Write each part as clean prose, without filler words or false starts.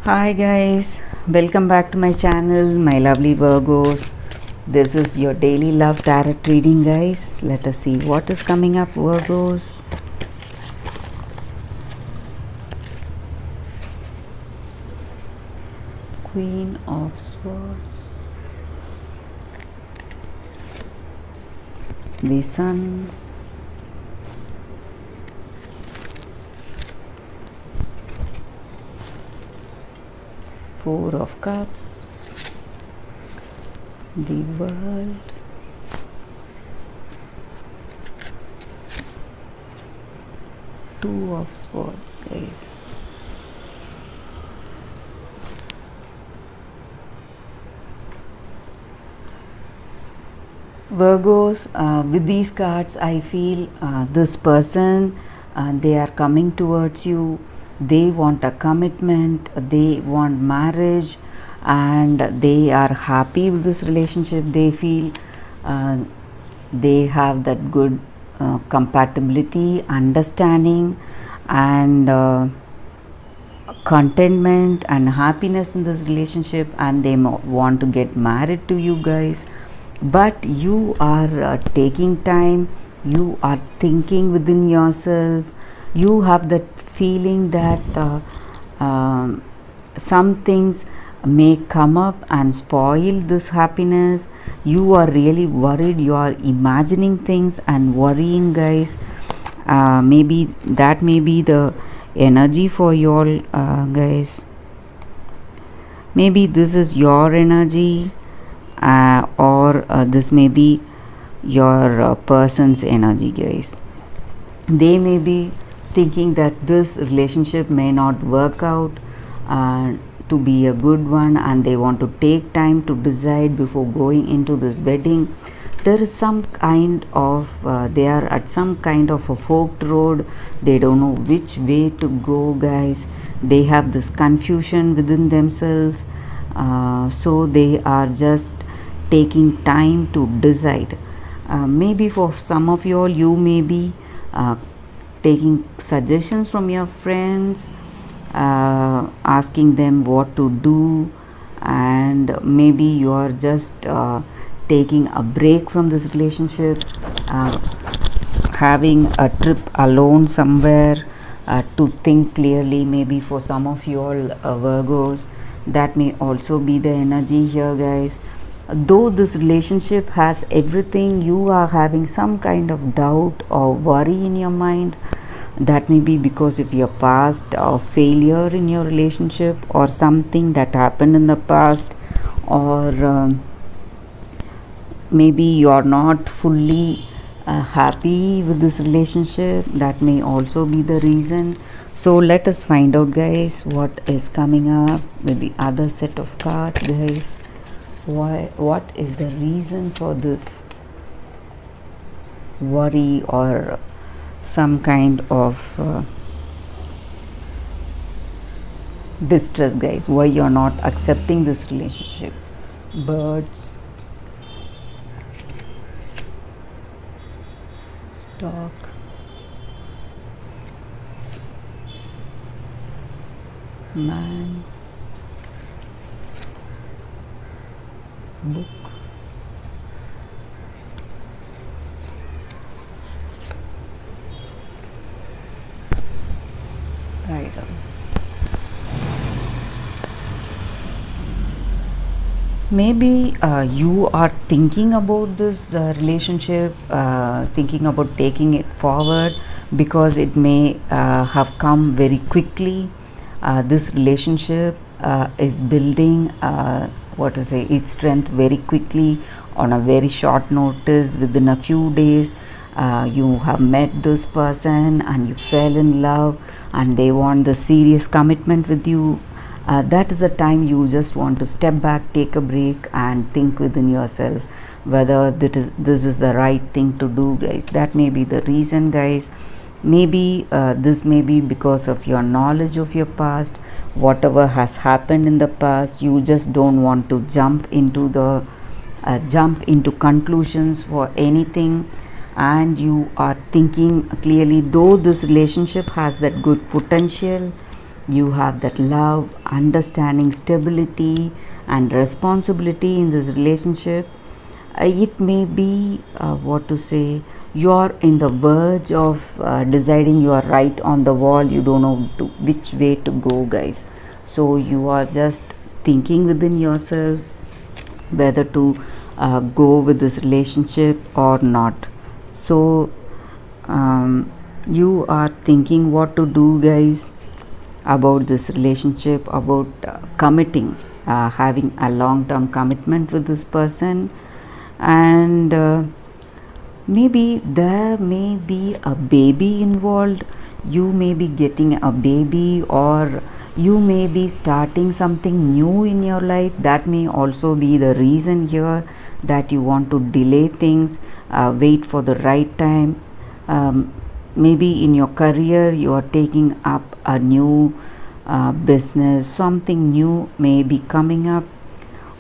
Hi guys, welcome back to my channel, my lovely Virgos. This is your daily love tarot reading, guys. Let us see what is coming up, Virgos. Queen of Swords, the Sun, Four of Cups, the World, Two of Swords, guys. Virgos, with these cards, I feel this person, they are coming towards you. They want a commitment, they want marriage, and they are happy with this relationship. They feel they have that good compatibility, understanding, and contentment and happiness in this relationship, and they want to get married to you guys. But you are taking time, you are thinking within yourself, you have that feeling that some things may come up and spoil this happiness. You are really worried, you are imagining things and worrying, guys. Maybe that may be the energy for you all, guys. Maybe this is your energy, or this may be your person's energy, guys. They may be thinking that this relationship may not work out to be a good one, and they want to take time to decide before going into this wedding. There is some kind of they are at some kind of a forked road. They don't know which way to go, guys. They have this confusion within themselves, so they are just taking time to decide. Maybe for some of you all, you may be taking suggestions from your friends, asking them what to do, and maybe you are just taking a break from this relationship, having a trip alone somewhere to think clearly. Maybe for some of you all, Virgos, that may also be the energy here, guys. Though this relationship has everything, you are having some kind of doubt or worry in your mind. That may be because of your past or failure in your relationship, or something that happened in the past, or maybe you are not fully happy with this relationship. That may also be the reason. So let us find out, guys, what is coming up with the other set of cards, guys. What is the reason for this worry or some kind of distress, guys? Why you're not accepting this relationship? Birds, stock, man, book, rider. Maybe you are thinking about this relationship, thinking about taking it forward, because it may have come very quickly. This relationship is building what to say, its strength very quickly, on a very short notice. Within a few days, you have met this person and you fell in love, and they want the serious commitment with you. That is the time you just want to step back, take a break, and think within yourself whether this is the right thing to do, guys. That may be the reason, guys. Maybe this may be because of your knowledge of your past. Whatever has happened in the past, you just don't want to jump into conclusions for anything, and you are thinking clearly. Though this relationship has that good potential, You have that love, understanding, stability, and responsibility in this relationship. It may be what to say, you're in the verge of deciding, you are right on the wall, you don't know which way to go, guys. So you are just thinking within yourself whether to go with this relationship or not. So you are thinking what to do, guys, about this relationship, about committing, having a long term commitment with this person. And maybe there may be a baby involved. You may be getting a baby, or you may be starting something new in your life. That may also be the reason here, that you want to delay things, wait for the right time. Maybe in your career you are taking up a new business, something new may be coming up,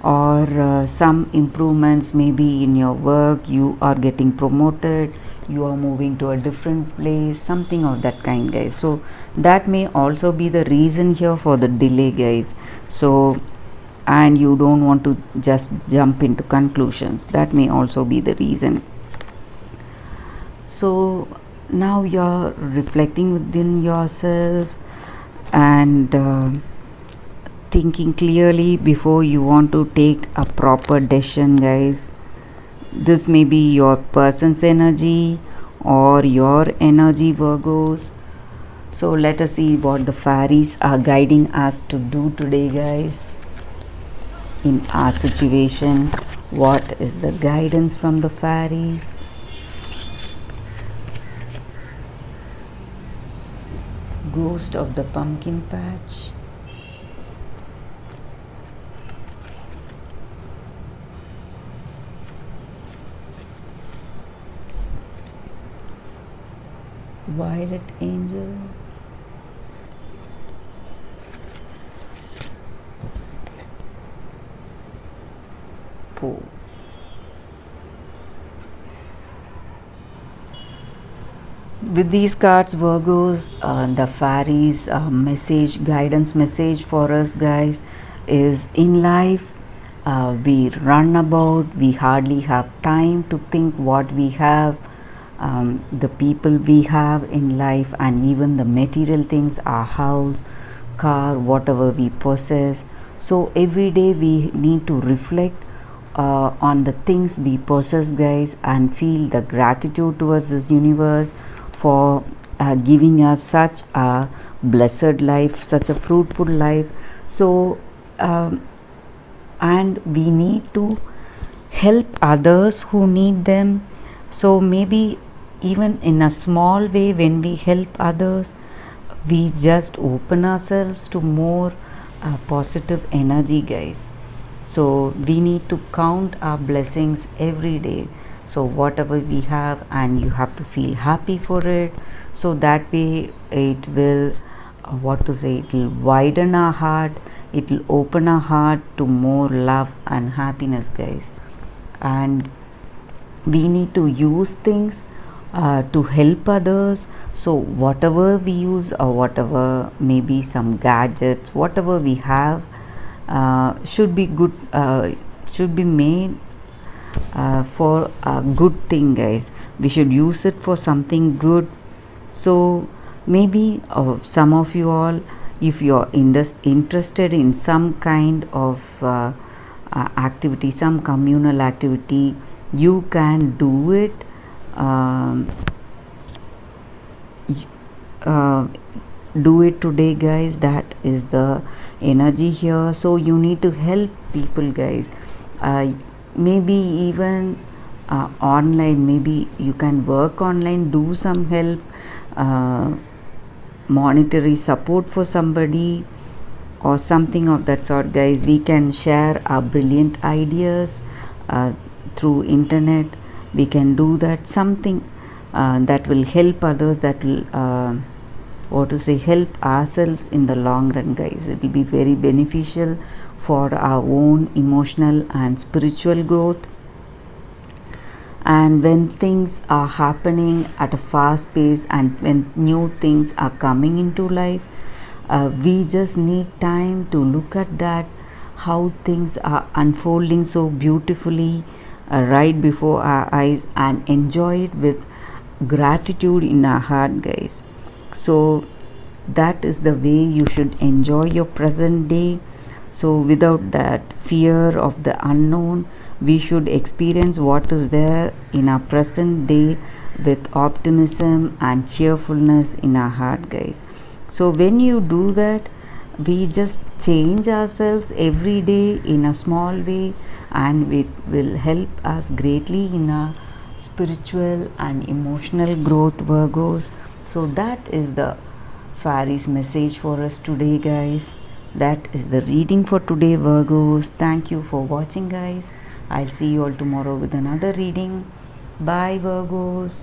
or some improvements maybe in your work, you are getting promoted, you are moving to a different place, something of that kind, guys. So that may also be the reason here for the delay, guys. So, and you don't want to just jump into conclusions, that may also be the reason. So now you're reflecting within yourself and thinking clearly before you want to take a proper decision, guys. This may be your person's energy or your energy, Virgos. So let us see what the fairies are guiding us to do today, guys, in our situation. What is the guidance from the fairies? Ghost of the pumpkin patch. Violet angel. Pooh. With these cards, Virgos, the fairies message, guidance message for us, guys, is in life we run about, we hardly have time to think what we have, the people we have in life, and even the material things, our house, car, whatever we possess. So every day we need to reflect on the things we possess, guys, and feel the gratitude towards this universe for giving us such a blessed life, such a fruitful life. So and we need to help others who need them. So maybe even in a small way, when we help others, we just open ourselves to more positive energy, guys. So we need to count our blessings every day. So whatever we have, and you have to feel happy for it. So that way it will what to say, it will widen our heart, it will open our heart to more love and happiness, guys. And we need to use things to help others. So whatever we use, or whatever, maybe some gadgets, whatever we have, should be good, should be made for a good thing, guys. We should use it for something good. So maybe some of you all, if you're interested in some kind of activity, some communal activity, you can do it. Do it today, guys. That is the energy here. So you need to help people, guys. Maybe even online, maybe you can work online, do some help, monetary support for somebody or something of that sort, guys. We can share our brilliant ideas through internet. We can do that, something that will help others, that will what to say, help ourselves in the long run, guys. It will be very beneficial for our own emotional and spiritual growth. And when things are happening at a fast pace, and when new things are coming into life, We just need time to look at that, how things are unfolding so beautifully right before our eyes, and enjoy it with gratitude in our heart, guys. So that is the way you should enjoy your present day. So without that fear of the unknown, we should experience what is there in our present day with optimism and cheerfulness in our heart, guys. So when you do that, we just change ourselves every day in a small way, and it will help us greatly in our spiritual and emotional growth, Virgos. So that is the fairies message for us today, guys. That is the reading for today, Virgos. Thank you for watching, guys. I'll see you all tomorrow with another reading. Bye, Virgos.